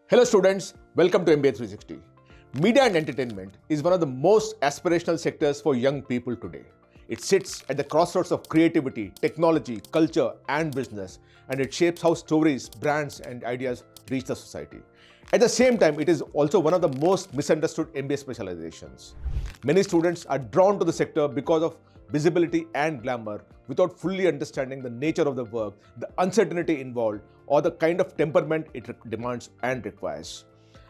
Hello students, welcome to MBA 360. Media and entertainment is one of the most aspirational sectors for young people today. It sits at the crossroads of creativity, technology, culture and business, and it shapes how stories, brands and ideas reach the society. At the same time, it is also one of the most misunderstood MBA specializations. Many students are drawn to the sector because of visibility and glamour without fully understanding the nature of the work, the uncertainty involved, or the kind of temperament it demands and requires.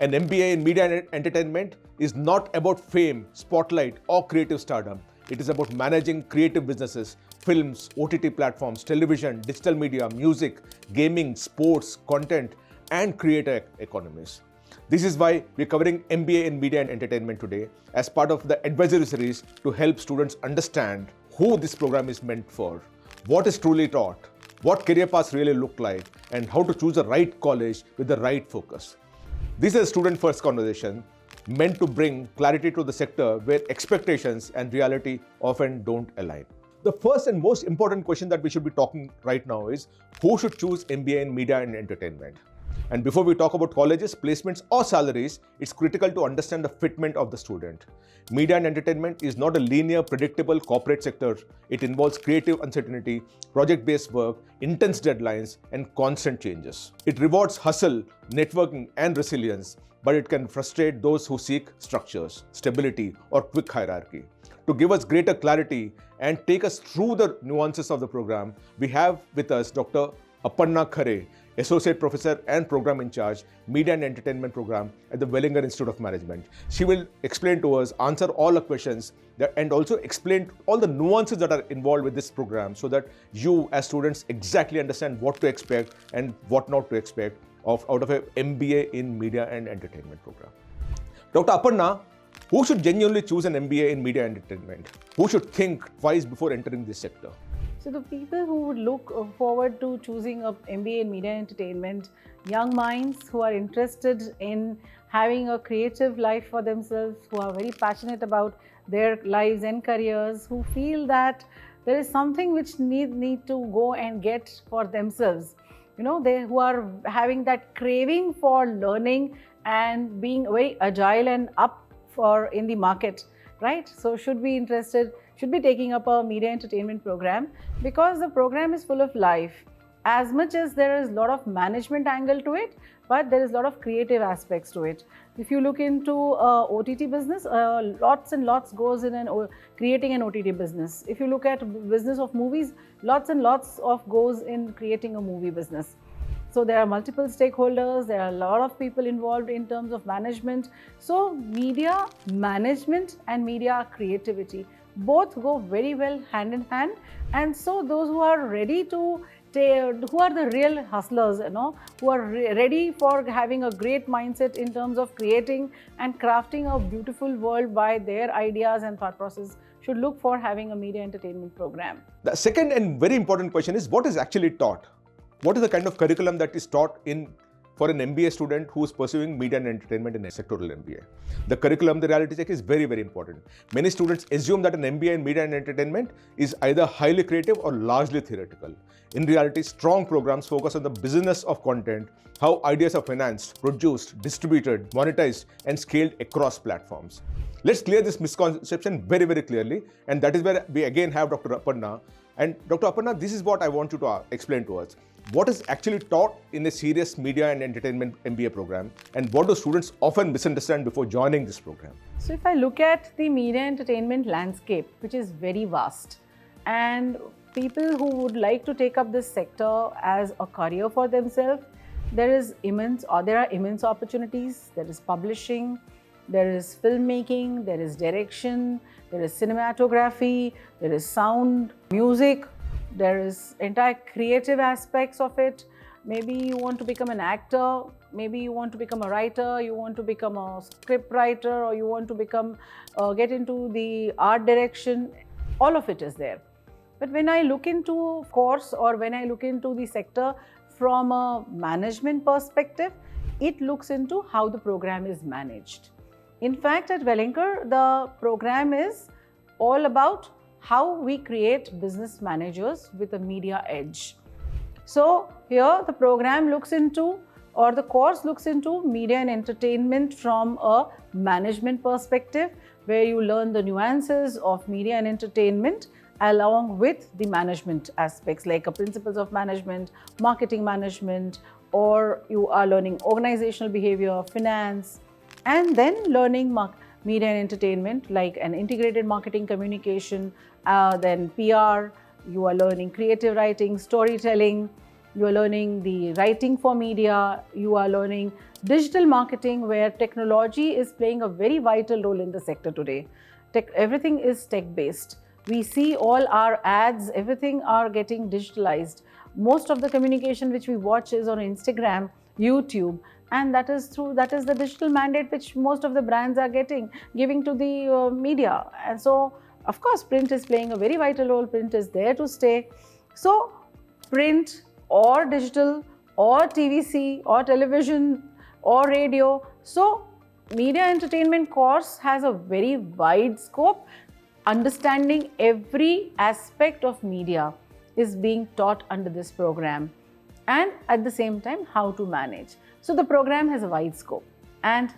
An MBA in media and entertainment is not about fame, spotlight, or creative stardom. It is about managing creative businesses, films, OTT platforms, television, digital media, music, gaming, sports, content, and creator economies. This is why we're covering MBA in Media and Entertainment today as part of the advisory series to help students understand who this program is meant for, what is truly taught, what career paths really look like, and how to choose the right college with the right focus. This is a student-first conversation meant to bring clarity to the sector where expectations and reality often don't align. The first and most important question that we should be talking right now is who should choose MBA in Media and Entertainment? And before we talk about colleges, placements or salaries, it's critical to understand the fitment of the student. Media and entertainment is not a linear, predictable corporate sector. It involves creative uncertainty, project-based work, intense deadlines, and constant changes. It rewards hustle, networking, and resilience, but it can frustrate those who seek structures, stability, or quick hierarchy. To give us greater clarity and take us through the nuances of the program, we have with us Dr. Aparna Khare, Associate Professor and Program in Charge, Media and Entertainment Program at the Wellinger Institute of Management. She will explain to us, answer all our questions, and also explain all the nuances that are involved with this program so that you as students exactly understand what to expect and what not to expect out of an MBA in Media and Entertainment program. Dr. Aparna, who should genuinely choose an MBA in Media and Entertainment? Who should think twice before entering this sector? So the people who would look forward to choosing an MBA in Media and Entertainment, young minds who are interested in having a creative life for themselves, who are very passionate about their lives and careers, who feel that there is something which need to go and get for themselves. They who are having that craving for learning and being very agile and up for in the market, right? So should be taking up a media entertainment program because the program is full of life. As much as there is a lot of management angle to it, but there is a lot of creative aspects to it. If you look into OTT business, lots and lots goes in creating an OTT business. If you look at business of movies, lots and lots of goes in creating a movie business. So there are multiple stakeholders, there are a lot of people involved in terms of management. So media management and media creativity both go very well hand in hand. And so those who are ready to who are the real hustlers, who are ready for having a great mindset in terms of creating and crafting a beautiful world by their ideas and thought process, should look for having a media entertainment program. The second and very important question is what is actually taught? What is the kind of curriculum that is taught for an MBA student who is pursuing media and entertainment in a sectoral MBA? The curriculum, the reality check is very, very important. Many students assume that an MBA in media and entertainment is either highly creative or largely theoretical. In reality, strong programs focus on the business of content, how ideas are financed, produced, distributed, monetized, and scaled across platforms. Let's clear this misconception very, very clearly. And that is where we again have Dr. Aparna. And Dr. Aparna, this is what I want you to explain to us. What is actually taught in a serious media and entertainment MBA program, and what do students often misunderstand before joining this program? So if I look at the media entertainment landscape, which is very vast, and people who would like to take up this sector as a career for themselves, there are immense opportunities. There is publishing, there is filmmaking, there is direction, there is cinematography, there is sound, music, there is entire creative aspects of it. Maybe you want to become an actor, maybe you want to become a writer, you want to become a script writer, or you want to get into the art direction. All of it is there. But when I look into course or when I look into the sector from a management perspective, it looks into how the program is managed. In fact, at Wellinger, the program is all about how we create business managers with a media edge. So here the program looks into or the course looks into media and entertainment from a management perspective, where you learn the nuances of media and entertainment along with the management aspects like principles of management, marketing management, or you are learning organizational behavior, finance, and then learning media and entertainment like an integrated marketing communication, then PR. You are learning creative writing, storytelling. You are learning the writing for media. You are learning digital marketing, where technology is playing a very vital role in the sector today. Everything is tech-based. We see all our ads, everything are getting digitalized. Most of the communication which we watch is on Instagram, YouTube, and that is the digital mandate which most of the brands are giving to the media. And so, of course, print is playing a very vital role. Print is there to stay. So, print or digital or TVC or television or radio. So, media entertainment course has a very wide scope. Understanding every aspect of media is being taught under this program, and at the same time how to manage. So the program has a wide scope, and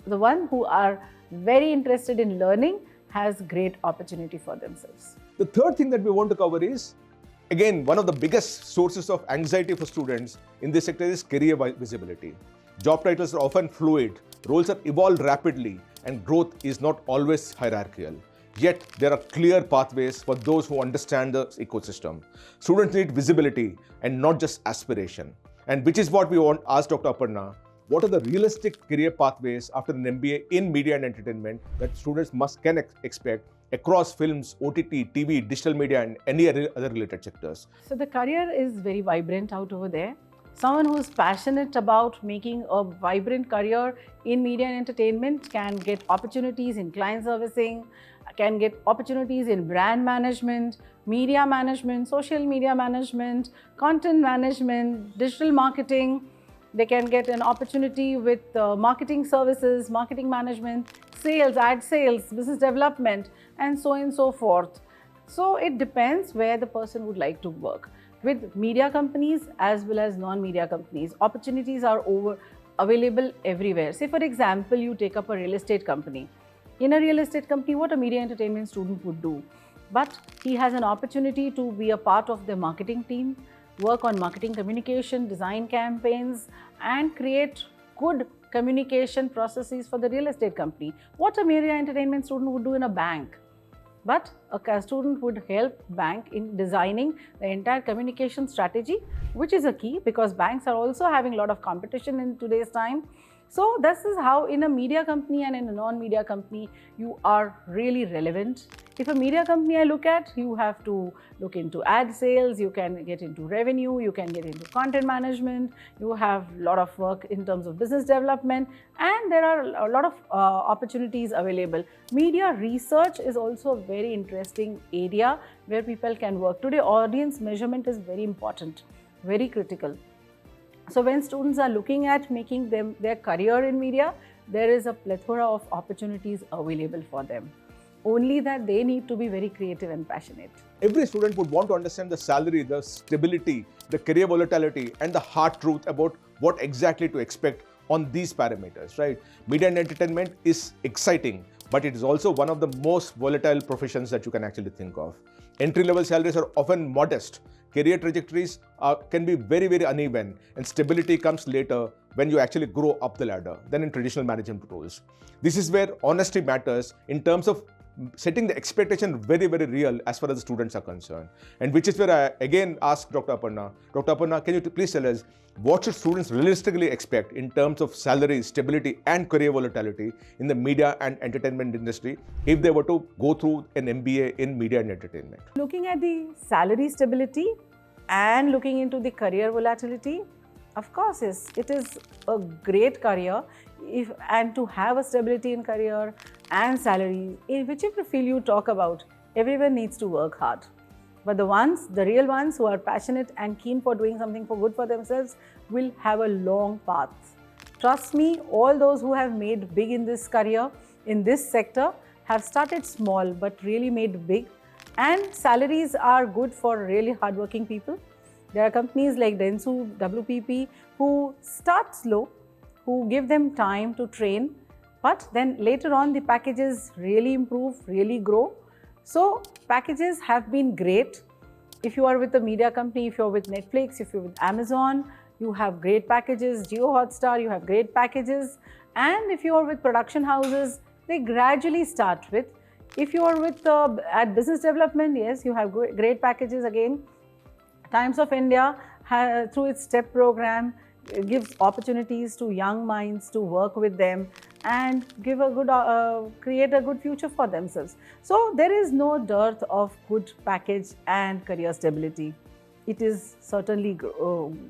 the one who are very interested in learning has great opportunity for themselves. The third thing that we want to cover is, again, one of the biggest sources of anxiety for students in this sector is career visibility. Job titles are often fluid, roles are evolved rapidly, and growth is not always hierarchical. Yet, there are clear pathways for those who understand the ecosystem. Students need visibility and not just aspiration. And which is what we want to ask Dr. Aparna. What are the realistic career pathways after an MBA in media and entertainment that students can expect across films, OTT, TV, digital media, and any other related sectors? So the career is very vibrant out over there. Someone who is passionate about making a vibrant career in media and entertainment can get opportunities in client servicing, can get opportunities in brand management, media management, social media management, content management, digital marketing. They can get an opportunity with marketing services, marketing management, sales, ad sales, business development, and so on and so forth. So it depends where the person would like to work. With media companies as well as non-media companies, opportunities are available everywhere. Say for example, you take up a real estate company. In a real estate company, what a media entertainment student would do? But he has an opportunity to be a part of the marketing team, work on marketing communication, design campaigns, and create good communication processes for the real estate company. What a media entertainment student would do in a bank. But a student would help bank in designing the entire communication strategy, which is a key because banks are also having a lot of competition in today's time. So this is how in a media company and in a non-media company, you are really relevant. If a media company I look at, you have to look into ad sales, you can get into revenue, you can get into content management, you have a lot of work in terms of business development, and there are a lot of opportunities available. Media research is also a very interesting area where people can work. Today, audience measurement is very important, very critical. So when students are looking at making their career in media, there is a plethora of opportunities available for them. Only that they need to be very creative and passionate. Every student would want to understand the salary, the stability, the career volatility, and the hard truth about what exactly to expect on these parameters, right? Media and entertainment is exciting, but it is also one of the most volatile professions that you can actually think of. Entry-level salaries are often modest. Career trajectories can be very, very uneven, and stability comes later when you actually grow up the ladder than in traditional management roles. This is where honesty matters in terms of setting the expectation very, very real as far as the students are concerned. And which is where I again ask Dr. Aparna. Dr. Aparna, can you please tell us what should students realistically expect in terms of salary, stability, and career volatility in the media and entertainment industry if they were to go through an MBA in media and entertainment? Looking at the salary stability and looking into the career volatility, of course, it is a great career and to have a stability in career and salary, in whichever field you talk about, everyone needs to work hard. But the real ones who are passionate and keen for doing something for good for themselves will have a long path. Trust me, all those who have made big in this career, in this sector, have started small but really made big. And salaries are good for really hardworking people. There are companies like Dentsu, WPP who start slow, who give them time to train, but then later on the packages really improve, really grow. So packages have been great. If you are with a media company, if you're with Netflix, if you're with Amazon, you have great packages. Jio Hotstar, you have great packages. And if you are with production houses, they gradually start with. If you are with at business development, yes, you have great packages again. Times of India, through its STEP program, gives opportunities to young minds to work with them and give a good, create a good future for themselves. So there is no dearth of good package and career stability. It is certainly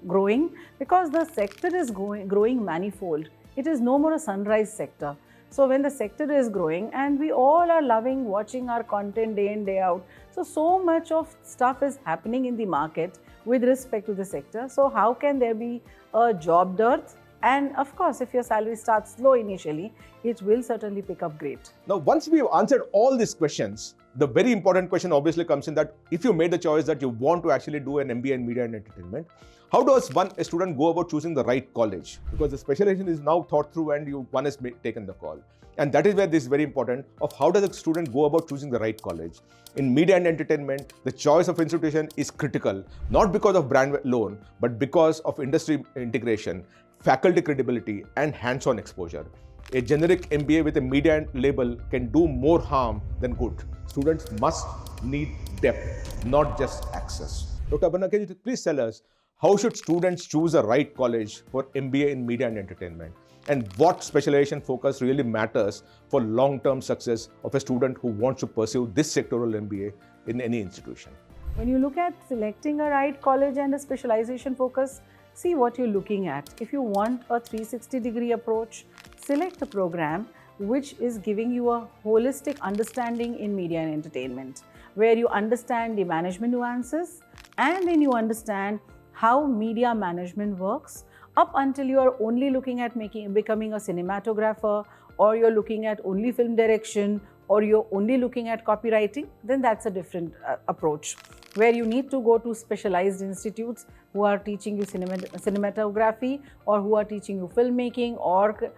growing because the sector is growing manifold. It is no more a sunrise sector. So when the sector is growing and we all are loving watching our content day in, day out, so much of stuff is happening in the market with respect to the sector. So how can there be a job dearth? And of course, if your salary starts low initially, it will certainly pick up great. Now, once we've answered all these questions, the very important question obviously comes in that if you made the choice that you want to actually do an MBA in media and entertainment, how does a student go about choosing the right college? Because the specialization is now thought through and one has taken the call. And that is where this is very important of how does a student go about choosing the right college. In media and entertainment, the choice of institution is critical, not because of brand alone, but because of industry integration, faculty credibility, and hands-on exposure. A generic MBA with a media label can do more harm than good. Students must need depth, not just access. Dr. Aparna, can you please tell us how should students choose the right college for MBA in media and entertainment? And what specialization focus really matters for long-term success of a student who wants to pursue this sectoral MBA in any institution? When you look at selecting a right college and a specialization focus, see what you're looking at. If you want a 360-degree approach, select a program which is giving you a holistic understanding in media and entertainment, where you understand the management nuances and then you understand how media management works, up until you are only looking at becoming a cinematographer, or you're looking at only film direction, or you're only looking at copywriting, then that's a different approach, where you need to go to specialized institutes who are teaching you cinematography, or who are teaching you filmmaking, or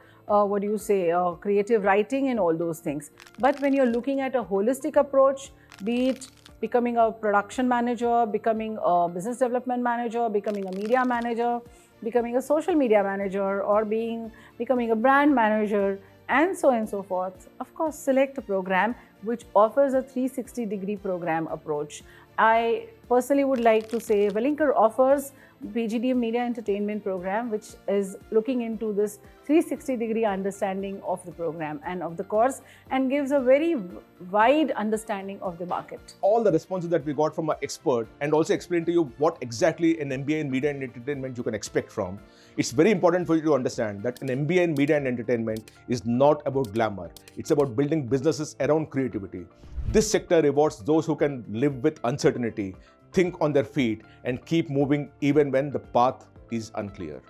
creative writing and all those things. But when you're looking at a holistic approach, be it becoming a production manager, becoming a business development manager, becoming a media manager, becoming a social media manager, or becoming a brand manager, and so on and so forth, of course, select a program which offers a 360-degree program approach. I personally would like to say Wellinger offers PGDM Media Entertainment program, which is looking into this 360-degree understanding of the program and of the course, and gives a very wide understanding of the market. All the responses that we got from our expert and also explained to you what exactly an MBA in media and entertainment you can expect from. It's very important for you to understand that an MBA in media and entertainment is not about glamour. It's about building businesses around creativity. This sector rewards those who can live with uncertainty, think on their feet, and keep moving even when the path is unclear.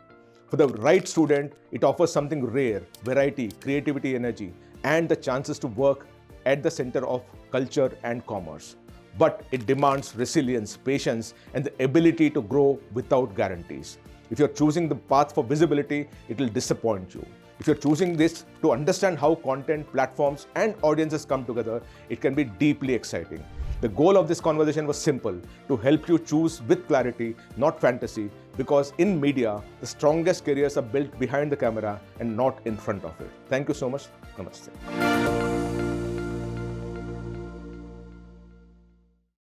For the right student, it offers something rare: variety, creativity, energy, and the chances to work at the center of culture and commerce. But it demands resilience, patience, and the ability to grow without guarantees. If you're choosing the path for visibility, it will disappoint you. If you're choosing this to understand how content, platforms, and audiences come together, it can be deeply exciting. The goal of this conversation was simple: to help you choose with clarity, not fantasy, because in media, the strongest careers are built behind the camera and not in front of it. Thank you so much. Namaste.